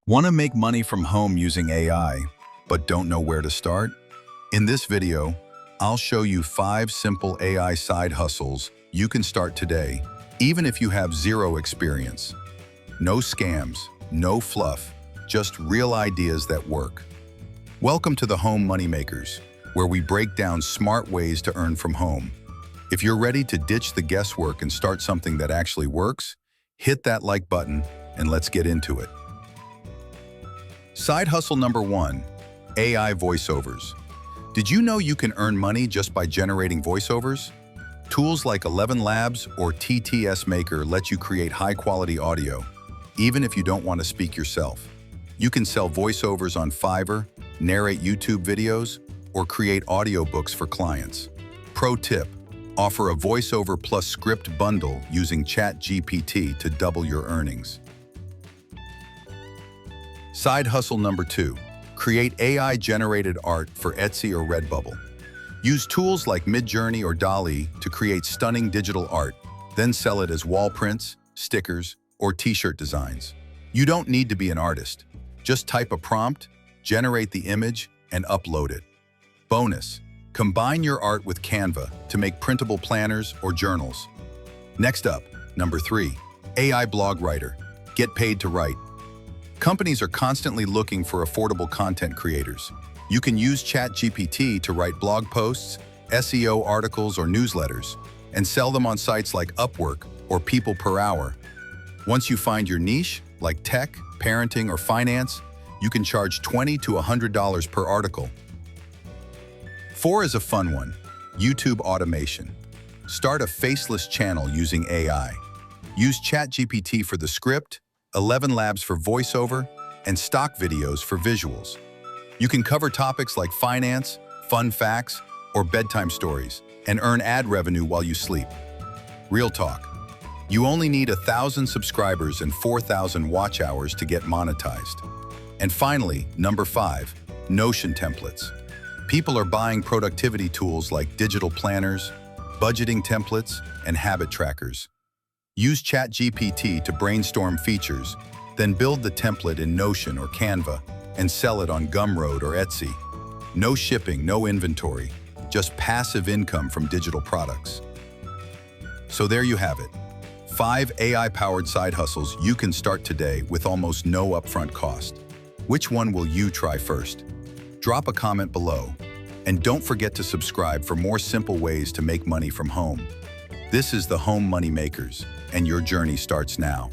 Want to make money from home using AI, but don't know where to start? In this video, I'll show you 5 simple AI side hustles you can start today, even if you have zero experience. No scams, no fluff, just real ideas that work. Welcome to the Home Moneymakers, where we break down smart ways to earn from home. If you're ready to ditch the guesswork and start something that actually works, hit that like button and let's get into it. Side hustle number 1, AI voiceovers. Did you know you can earn money just by generating voiceovers? Tools like ElevenLabs or TTS Maker let you create high-quality audio, even if you don't want to speak yourself. You can sell voiceovers on Fiverr, narrate YouTube videos, or create audiobooks for clients. Pro tip: offer a voiceover plus script bundle using ChatGPT to double your earnings. Side hustle number 2, create AI-generated art for Etsy or Redbubble. Use tools like Midjourney or DALL-E to create stunning digital art, then sell it as wall prints, stickers, or t-shirt designs. You don't need to be an artist. Just type a prompt, generate the image, and upload it. Bonus: combine your art with Canva to make printable planners or journals. Next up, number 3, AI blog writer. Get paid to write. Companies are constantly looking for affordable content creators. You can use ChatGPT to write blog posts, SEO articles, or newsletters, and sell them on sites like Upwork or People Per Hour. Once you find your niche, like tech, parenting, or finance, you can charge $20 to $100 per article. 4 is a fun one: YouTube automation. Start a faceless channel using AI. Use ChatGPT for the script, ElevenLabs for voiceover, and stock videos for visuals. You can cover topics like finance, fun facts, or bedtime stories, and earn ad revenue while you sleep. Real talk: you only need 1,000 subscribers and 4,000 watch hours to get monetized. And finally, number 5, Notion templates. People are buying productivity tools like digital planners, budgeting templates, and habit trackers. Use ChatGPT to brainstorm features, then build the template in Notion or Canva and sell it on Gumroad or Etsy. No shipping, no inventory, just passive income from digital products. So there you have it. 5 AI-powered side hustles you can start today with almost no upfront cost. Which one will you try first? Drop a comment below. And don't forget to subscribe for more simple ways to make money from home. This is the Home Moneymakers, and your journey starts now.